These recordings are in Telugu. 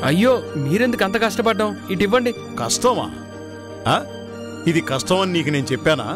అయ్యో మీరెందుకు అంత కష్టపడ్డాం? ఇటు ఇవ్వండి. కష్టమా? ఇది కష్టమని నీకు నేను చెప్పానా?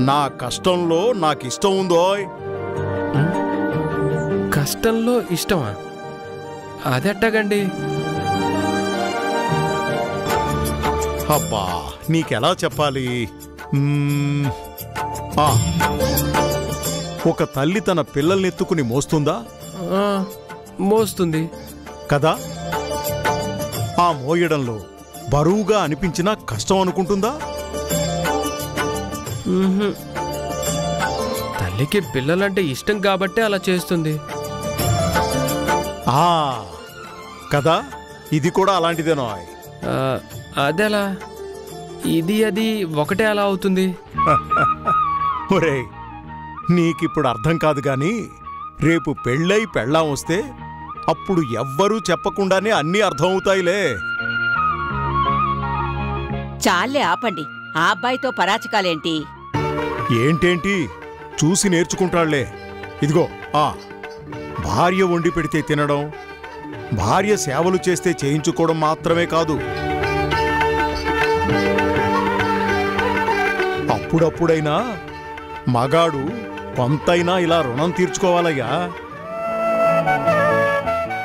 నా కష్టంలో నాకిష్టం ఉందో? కష్టంలో ఇష్టమా? అదెట్టగండి? అబ్బా నీకెలా చెప్పాలి? ఒక తల్లి తన పిల్లల్నెత్తుకుని మోస్తుందా? మోస్తుంది కదా. ఆ మోయడంలో బరువుగా అనిపించినా కష్టం అనుకుంటుందా? తల్లికి పిల్లలంటే ఇష్టం కాబట్టే అలా చేస్తుంది. కదా. ఇది కూడా అలాంటిదేనో. అదెలా? ఇది అది ఒకటే అలా అవుతుంది? ఒరే నీకిప్పుడు అర్థం కాదు గాని రేపు పెళ్ళై పెళ్ళాం వస్తే అప్పుడు ఎవ్వరూ చెప్పకుండానే అన్నీ అర్థమవుతాయిలే. చాలే ఆపండి. ఆ అబ్బాయితో పరాచకాలేంటి? ఏంటేంటి చూసి నేర్చుకుంటాళ్లే. ఇదిగో భార్య వండి పెడితే తినడం, భార్య సేవలు చేస్తే చేయించుకోవడం మాత్రమే కాదు, అప్పుడప్పుడైనా మగాడు కొంతైనా ఇలా రుణం తీర్చుకోవాలయ్యా.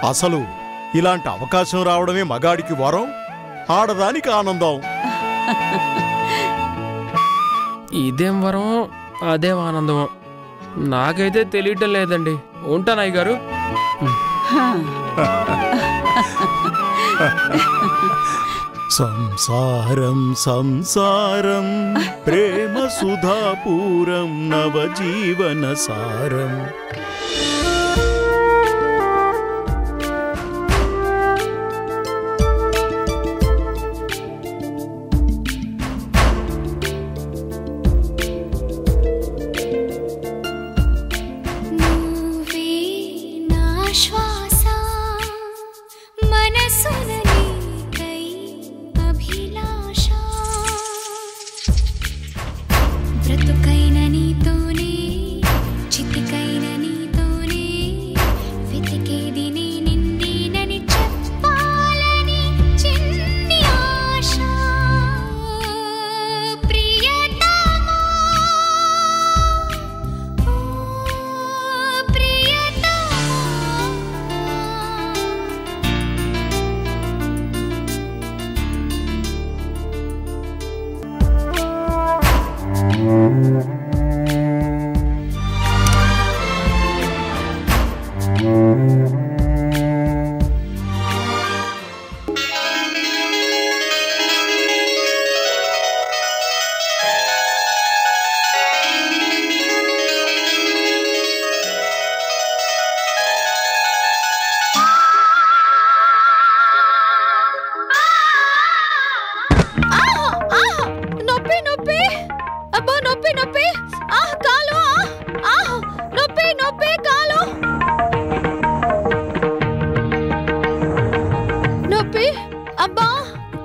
అసలు ఇలాంటి అవకాశం రావడమే మగాడికి వరం, ఆడదానికి ఆనందం. ఇదేం వరం అదేం ఆనందమో నాకైతే తెలియటం లేదండి. ఉంటానయ్య గారు. సంసారం సంసారం ప్రేమ సుధాపూరం నవజీవన సారం.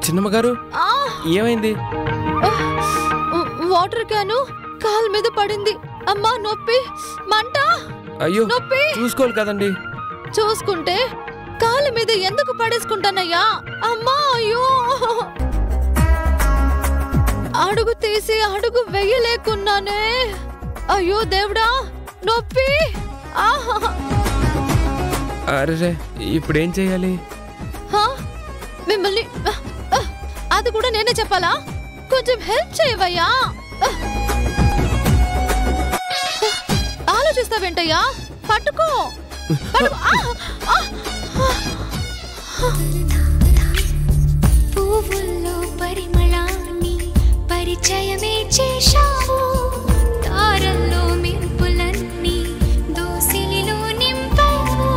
చిన్నమ్మగారు ఏమైంది? వాటర్ క్యాను కాలు మీద పడింది. అమ్మా నొప్పి, మంట. అయ్యో నొప్పి. చూసుకోవాలి కదండి. చూసుకుంటే కాలు మీద ఎందుకు పడేసుకుంటానయ్యా? అమ్మా అయ్యో, అడుగు తీసి అడుగు వెయ్యలేకున్నానే. అయ్యో దేవుడా, నొప్పి. అరే ఇప్పుడేం చెయ్యాలి? మిమ్మల్ని అది కూడా నేనే చెప్పాలా? కొంచెం హెల్ప్ చేయవయ్యా. ఆలోచిస్తావేంటయ్యా? పట్టుకో. పువ్వుల్లో పరిమళాన్ని పరిచయమే చేశావు, తారల్లో మెరుపులన్నీ దోసిలిలో నింపావు,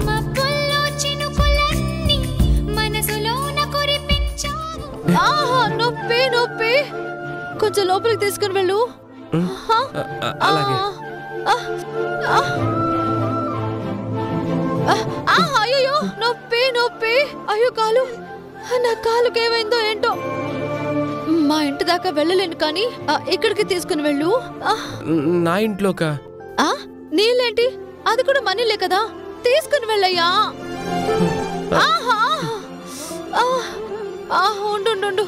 మబ్బుల్లో చినుకులన్నీ మనసులోన కురిపించావు. నొప్పి నొప్పి, కొంచెం లోపలికి తీసుకుని వెళ్ళు. అలాగే. అయ్యో నొప్పి నొప్పి. అయ్యో కాలు, నా కాలుకేమైందో ఏంటో. మా ఇంటి దాకా వెళ్ళలేను కానీ ఇక్కడికి తీసుకుని వెళ్ళు. నా ఇంట్లోకా? నీళ్ళేంటి? అది కూడా మనీలే కదా. తీసుకుని వెళ్ళయ్యా. ఆహా ఉండు ఉండు.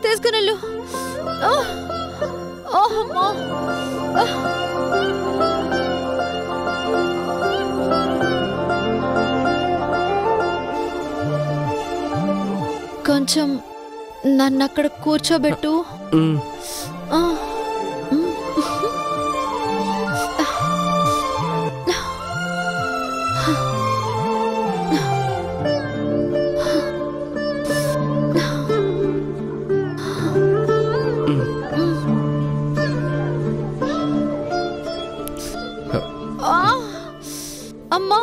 తీసుకుని వెళ్ళు. ఓహమ్మా. కొంచెం నన్ను అక్కడ కూర్చోబెట్టు. అమ్మా.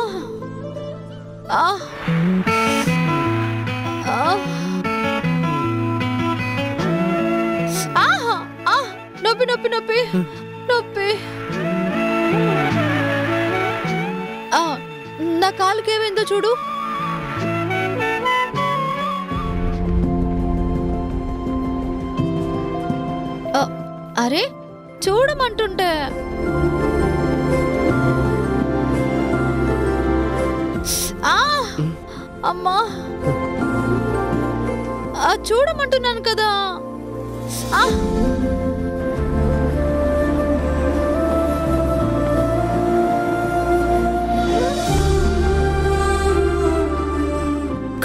నొప్పి నొప్పి నొప్పి నొప్పి. నా కాలుకి ఏమైందో చూడు. అరే చూడమంటుంటే. అమ్మా చూడమంటున్నాను కదా.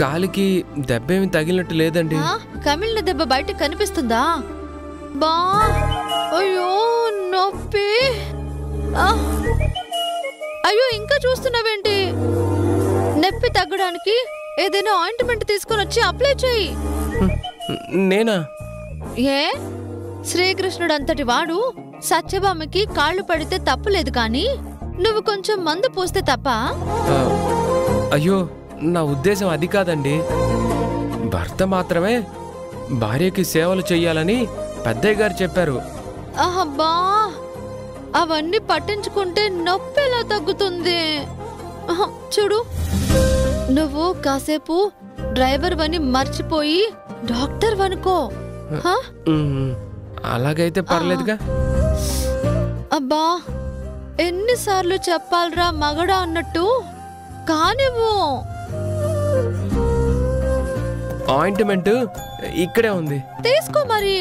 కాలికి దెబ్బేమి తగిలినట్టు లేదండి. కమిలిన దెబ్బ బయట కనిపిస్తుందా? బా అయ్యో నొప్పి. అయ్యో ఇంకా చూస్తున్నావేంటి? నొప్పి తగ్గడానికి ఏదైనా ఆయింట్మెంట్ తీసుకొని వచ్చి అప్లై చేయి. నేనా? ఏ శ్రీకృష్ణుడు అంతటి వాడు సత్యభామకి కాళ్ళు పడితే తప్పులేదు కానీ నువ్వు కొంచెం మందు పోస్తే తప్ప. అయ్యో నా ఉద్దేశం అది కాదండి. భర్త మాత్రమే భార్యకి సేవలు చెయ్యాలని పెద్దయ్య గారు చెప్పారు. అబ్బా అవన్నీ పట్టించుకుంటే నొప్పి ఎలా తగ్గుతుంది? చూడు నువ్వు కాసేపు డ్రైవర్ వని మర్చిపోయి డాక్టర్ వనుకో. అలాగైతే పర్లేదుగా. అబ్బా ఎన్నిసార్లు చెప్పాలరా మగడా అన్నట్టు. కానివ్వు. ఆయింట్మెంట్ ఇక్కడే ఉంది, తీసుకో మరి.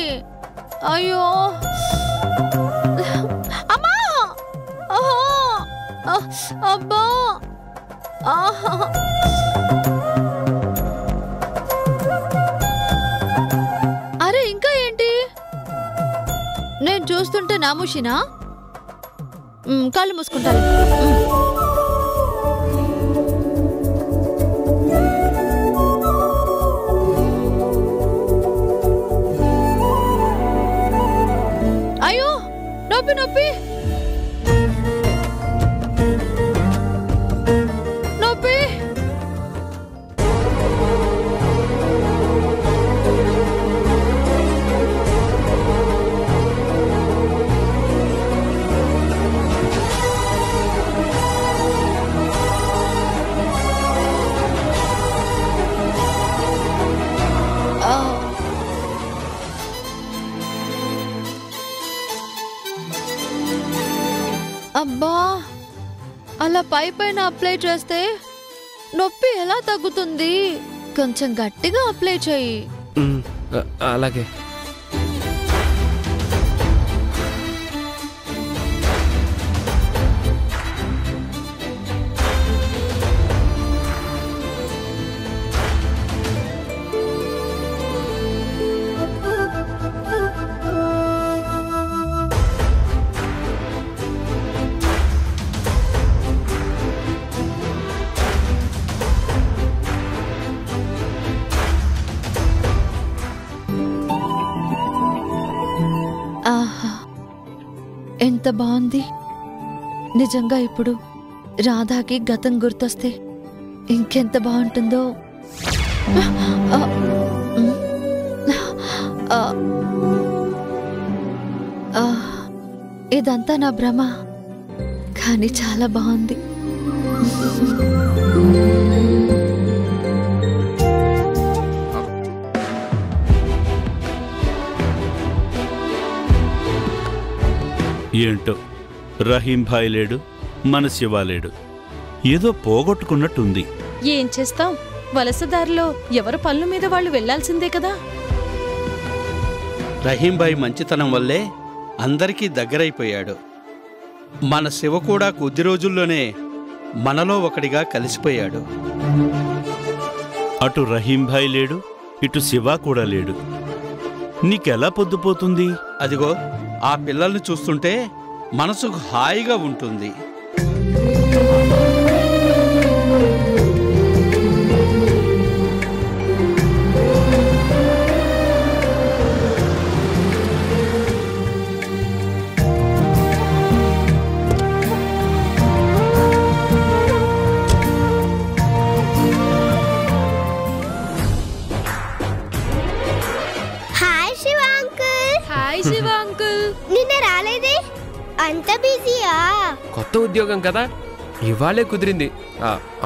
అయ్యో అమ్మా. అబ్బా అరే ఇంకా ఏంటి? నేను చూస్తుంటే నామూషినా? కాళ్ళు మూసుకుంటాను. అయ్యో నొప్పి నొప్పి నొప్పి. అబ్బా అలా పై పైన అప్లై చేస్తే నొప్పి ఎలా తగ్గుతుంది? కొంచెం గట్టిగా అప్లై చేయి. అలాగే. ఆహా ఎంత బాగుంది నిజంగా. ఇప్పుడు రాధాకి గతం గుర్తొస్తే ఇంకెంత బాగుంటుందో. ఇదంతా నా భ్రమ కానీ చాలా బాగుంది. ఏంటో రహీం భాయ్ లేడు, మన శివ లేడు. ఏదో పోగొట్టుకున్నట్టుంది. ఏం చేస్తాం, వలసదారిలో ఎవరి పనుల మీద వాళ్ళు వెళ్లాల్సిందే కదా. రహీంబాయి మంచితనం వల్లే అందరికీ దగ్గరైపోయాడు. మన శివ కూడా కొద్ది రోజుల్లోనే మనలో ఒకడిగా కలిసిపోయాడు. అటు రహీంభాయ్ లేడు, ఇటు శివ కూడా లేడు. నీకెలా పొద్దుపోతుంది? అదిగో ఆ పిల్లల్ని చూస్తుంటే మనసుకు హాయిగా ఉంటుంది. Hi Shiva uncle. నిన్న రాలేదే, అంత బిజీయా? కొత్త ఉద్యోగం కదా, ఇవాళే కుదిరింది,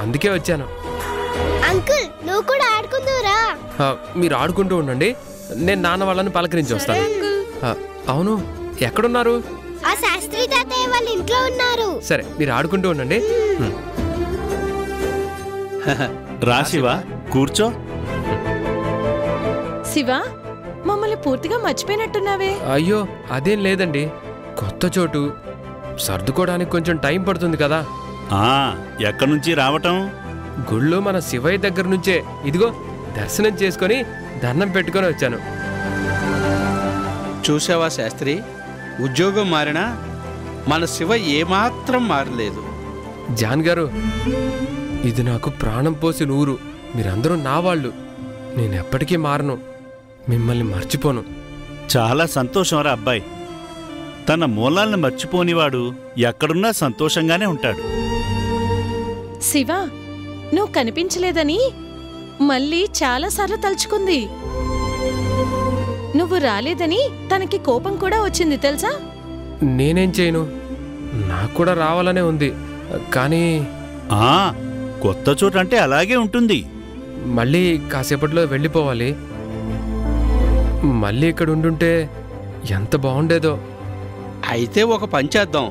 అందుకే వచ్చాను. అంకుల్ నువ్వు కూడా ఆడుకుందురా. మీరు ఆడుకుంటూ ఉండండి, నేను నాన్న వాళ్ళని పలకరించి వస్తాను. అవును, ఎక్కడున్నారు? ఆ శాస్త్రి తాతయ్య వాళ్ళ ఇంట్లో ఉన్నారు. సరే, మీరు ఆడుకుంటూ ఉండండి. రా శివ, కూర్చో. శివ, మమ్మల్ని పూర్తిగా మర్చిపోయినట్టున్నావే. అయ్యో అదేం లేదండి, కొత్త చోటు, సర్దుకోవడానికి కొంచెం టైం పడుతుంది కదా. ఎక్కడి నుంచి రావటం? గుళ్ళో మన శివయ్య దగ్గర నుంచే, ఇదిగో దర్శనం చేసుకొని దండం పెట్టుకొని వచ్చాను. చూసావా శాస్త్రి, ఉద్యోగం మారినా మన శివ ఏమాత్రం మారలేదు. జాన్ గారు, ఇది నాకు ప్రాణం పోసిన ఊరు, మీరందరూ నా వాళ్ళు, నేనెప్పటికీ మారను, మిమ్మల్ని మర్చిపోను. చాలా సంతోషం రా అబ్బాయి. తన మూలాలను మర్చిపోనివాడు ఎక్కడున్నా సంతోషంగానే ఉంటాడు. శివ, నువ్వు కనిపించలేదని మళ్ళీ చాలాసార్లు తలుచుకుంది. నువ్వు రాలేదని తనకి కోపం కూడా వచ్చింది తెలుసా. నేనేం చేయను, నాకు కూడా రావాలనే ఉంది, కానీ కొత్త చోటు అంటే అలాగే ఉంటుంది. మళ్ళీ కాసేపట్లో వెళ్ళిపోవాలి. మళ్ళీ ఇక్కడ ఉండుంటే ఎంత బాగుండేదో. అయితే ఒక పని చేద్దాం,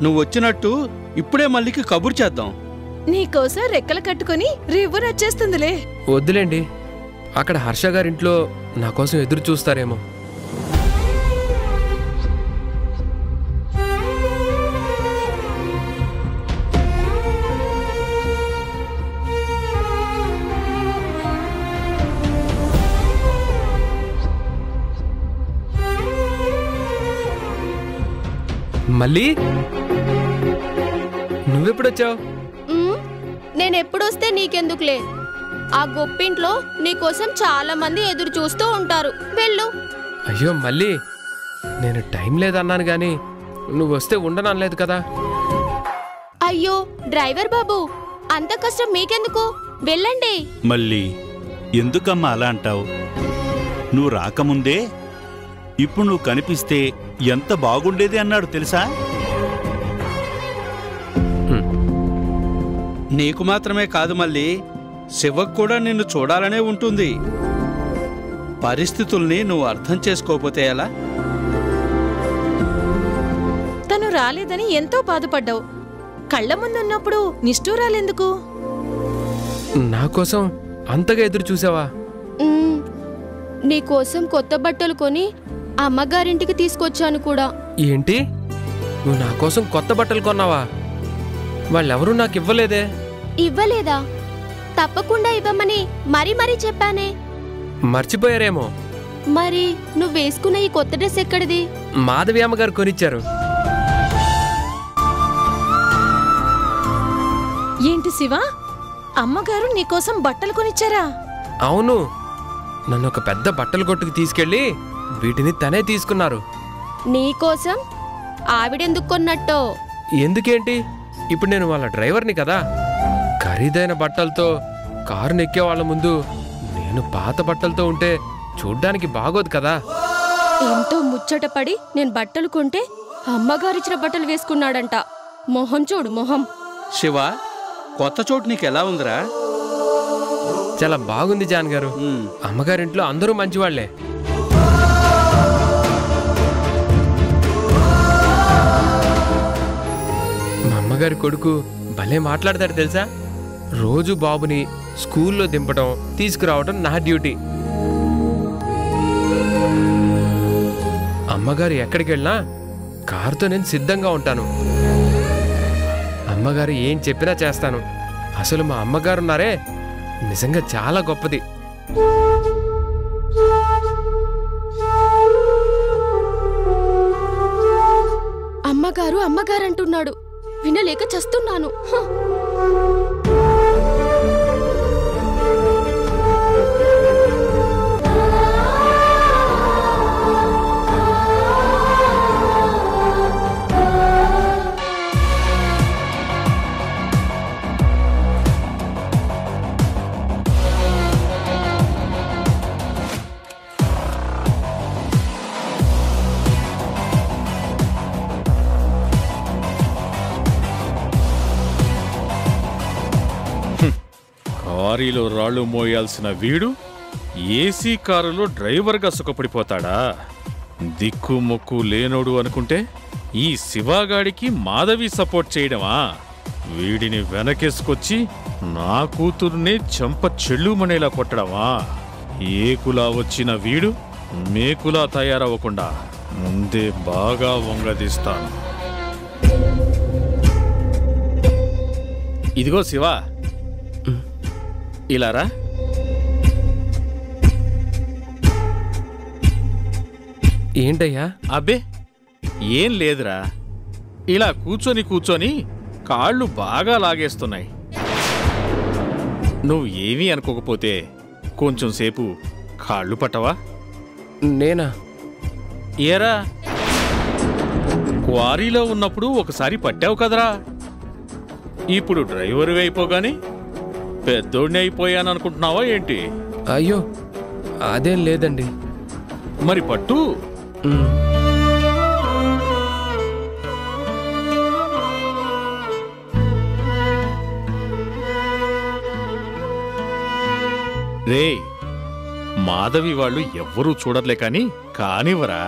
నువ్వు వచ్చినట్టు ఇప్పుడే మళ్ళీకి కబురు చేద్దాం. నీకోసం రెక్కలు కట్టుకుని రివ్వు నచ్చేస్తుందిలే. వద్దులేండి, అక్కడ హర్ష గారింట్లో నా కోసం ఎదురు చూస్తారేమో. మళ్ళీ నువ్వెప్పుడొచ్చావు? నేనెప్పుడొస్తే నీకెందుకులే, ఆ గొప్పింట్లో నీకోసం చాలా మంది ఎదురు చూస్తూ ఉంటారు, వెళ్ళు. అయ్యో మళ్ళీ, నేను టైం లేదన్నాను గాని నువ్వు వస్తే ఉండనలేదు కదా. అయ్యో డ్రైవర్ బాబు, అంత కష్టం మీకెందుకు, వెళ్ళండి. మళ్ళీ ఎందుకమ్మా అలా అంటావు? నువ్వు రాకముందే ఇప్పుడు నువ్వు కనిపిస్తే ఎంత బాగుండేది అన్నాడు తెలుసా. నీకు మాత్రమే కాదు మళ్ళీ, శివకు కూడా నిన్ను చూడాలనే ఉంటుంది. పరిస్థితుల్ని నువ్వు అర్థం చేసుకోకపోతే ఎలా? తను రాలేదని ఎంతో బాధపడ్డావు, కళ్ళ ముందున్నప్పుడు నిష్ఠూరాలెందుకు? నా కోసం అంతగా ఎదురు చూసావా? నీకోసం కొత్త బట్టలు కొని అమ్మగారింటికి తీసుకొచ్చాను కూడా. ఏంటి, నువ్వు నా కోసం కొత్త బట్టలు కొన్నావా? వాళ్ళెవరూ నాకు ఇవ్వలేదే. ఇవ్వలేదా? తప్పకుండా ఇవ్వమని మరీ మరీ చెప్పానే. మర్చిపోయారేమో. మరి నువ్వు వేసుకున్న ఈ కొత్త డ్రెస్ ఎక్కడిది? మాధవి అమ్మగారు కొనిచ్చారు. ఏంటి శివ, అమ్మగారు నీకోసం బట్టలు కొనిచ్చారా? అవును, నన్ను ఒక పెద్ద బట్టల కొట్టుకు తీసుకెళ్ళి వీటిని తనే తీసుకున్నారు. నీకోసం ఆవిడెందుకు కొన్నట్టో? ఎందుకేంటి, ఇప్పుడు నేను వాళ్ళ డ్రైవర్ని కదా. ఖరీదైన బట్టలతో కారు నెక్కే వాళ్ళ ముందు నేను పాత బట్టలతో ఉంటే చూడ్డానికి బాగోదు కదా. ఎంతో ముచ్చటపడి నేను బట్టలు కొంటే అమ్మగారిచ్చిన బట్టలు వేసుకున్నాడంట. మొహం చూడు, మొహం. శివ, కొత్త చోటు నీకు ఎలా ఉందిరా? చాలా బాగుంది జాన్ గారు. అమ్మగారింట్లో అందరూ మంచివాళ్లే. మా అమ్మగారి కొడుకు భలే మాట్లాడతాడు తెలుసా. రోజు బాబుని స్కూల్లో దింపడం తీసుకురావడం నా డ్యూటీ. అమ్మగారు ఎక్కడికి వెళ్ళినా కారుతో నేను సిద్ధంగా ఉంటాను. అమ్మగారు ఏం చెప్పినా చేస్తాను. అసలు మా అమ్మగారు ఉన్నారే, నిజంగా చాలా గొప్పది. అమ్మగారు అమ్మగారు అంటున్నాడు, వినలేక చస్తున్నాను. లారీలో రాళ్లు మోయాల్సిన వీడు ఏసీ కారులో డ్రైవర్గా సుఖపడిపోతాడా? దిక్కు మొక్కు లేనోడు అనుకుంటే ఈ శివాగాడికి మాధవి సపోర్ట్ చేయడమా? వీడిని వెనకేసుకొచ్చి నా కూతుర్నే చెంప చెల్లుమనేలా కొట్టడమా? ఏకులా వచ్చిన వీడు మేకులా తయారవ్వకుండా ముందే బాగా వంగదీస్తాను. ఇదిగో శివా, ఇలారా. ఏంటయ్యా? అబ్బే ఏం లేదురా, ఇలా కూర్చొని కూర్చొని కాళ్ళు బాగా లాగేస్తున్నాయి. నువ్వు ఏమీ అనుకోకపోతే కొంచెం సేపు కాళ్ళు పట్టవా? నేనా? ఏరా, క్వారీలో ఉన్నప్పుడు ఒకసారి పట్టావు కదరా. ఇప్పుడు డ్రైవర్ అయిపోగాని పెద్దోడిని అయిపోయాననుకుంటున్నావా ఏంటి? అయ్యో అదేం లేదండి. మరి పట్టు. రే, మాధవి వాళ్ళు ఎవ్వరూ చూడర్లే కాని కానివరా.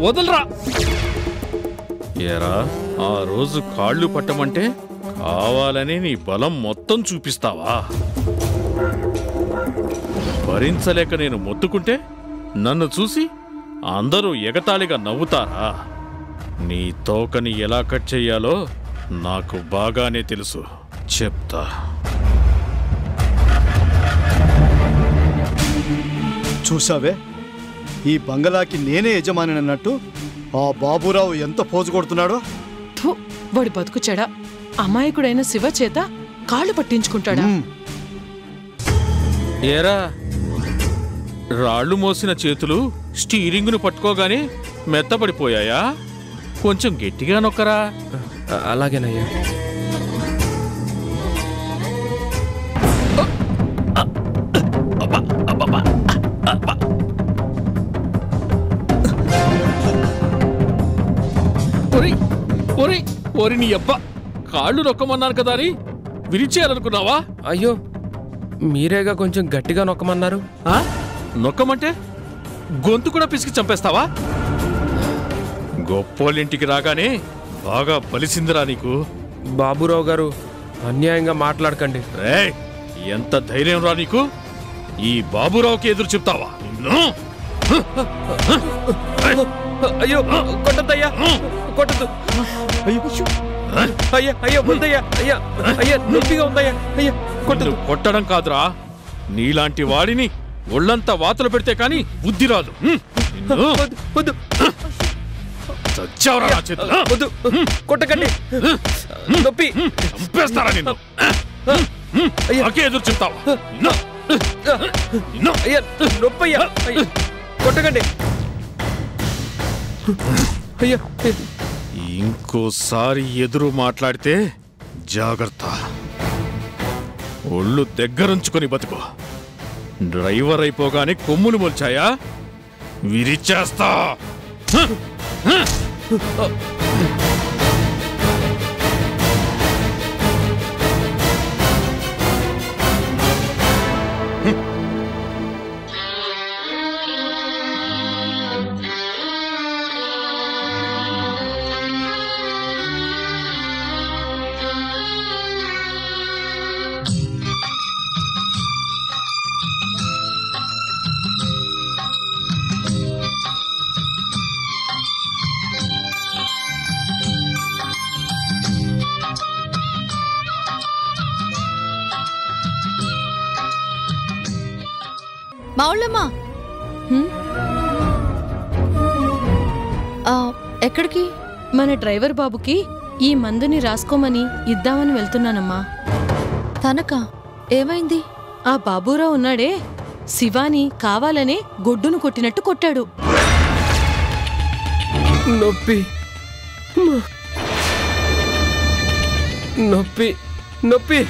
వదలరా. ఏరా, ఆ రోజు కాళ్ళు పట్టమంటే కావాలని నీ బలం మొత్తం చూపిస్తావా? భరించలేక నేను మొత్తుకుంటే నన్ను చూసి అందరూ ఎగతాళిగా నవ్వుతారా? నీ తోకని ఎలా కట్ చెయ్యాలో నాకు బాగానే తెలుసు, చెప్తా. చూసావే, ఈ బంగళాకి నేనే యజమాని అన్నట్టు ఆ బాబురావు ఎంత పోజు కొడుతున్నాడో. వాడి బతుకుచాడా, అమాయకుడైన శివ చేత కాళ్ళు పట్టించుకుంటాడా? ఏరా, రాళ్లు మోసిన చేతులు స్టీరింగును పట్టుకోగానే మెత్తపడిపోయాయా? కొంచెం గట్టిగా నొక్కరా. అలాగేనయ్యా. ఓరి నీ అబ్బా, కాళ్ళు నొక్కమన్నారు కదా అని విరిచేయాలనుకున్నావా? అయ్యో, మీరేగా కొంచెం గట్టిగా నొక్కమన్నారు. నొక్కమంటే గొంతు కూడా పిసికి చంపేస్తావా? గొప్పోళ్ళింటికి రాగానే బాగా బలిసిందిరా నీకు. బాబురావు గారు, అన్యాయంగా మాట్లాడకండి. రే, ఎంత ధైర్యం రా నీకు? ఈ బాబురావుకి ఎదురు చెప్తావా? అయ్యో, కొట్టద్దయ్యా, కొట్టద్దు. అయ్యా, అయ్యా, వద్దయ్యా, అయ్యా, అయ్యా, నొప్పిగా ఉందయ్యా, అయ్యా, కొట్టదు. కొట్టడం కాదురా, నీలాంటి వాడిని ఒళ్ళంతా వాతలు పెడితే కాని బుద్ధి రాదు. వద్దు, చచ్చావురా నా చేతుల్లో. వద్దు, కొట్టకండి, నొప్పి. చంపేస్తారా నిన్ను? నాకే ఎదురు చెప్తావా? అయ్యా, నొప్పయ్యా, కొట్టకండి. అయ్యా, ఇంకోసారి ఎదురు మాట్లాడితే జాగ్రత్త. ఒళ్ళు దగ్గరుంచుకొని బతుకో. డ్రైవర్ అయిపోగానే కొమ్ములు మొల్చాయా విరిచేస్తా. మావుళ్ళమ్మా, ఎక్కడికి? మన డ్రైవర్ బాబుకి ఈ మందుని రాసుకోమని ఇద్దామని వెళ్తున్నానమ్మా. తనక ఏమైంది? ఆ బాబూరావు ఉన్నాడే, శివాని కావాలనే గొడ్డును కొట్టినట్టు కొట్టాడు. నొప్పి నొప్పి నొప్పి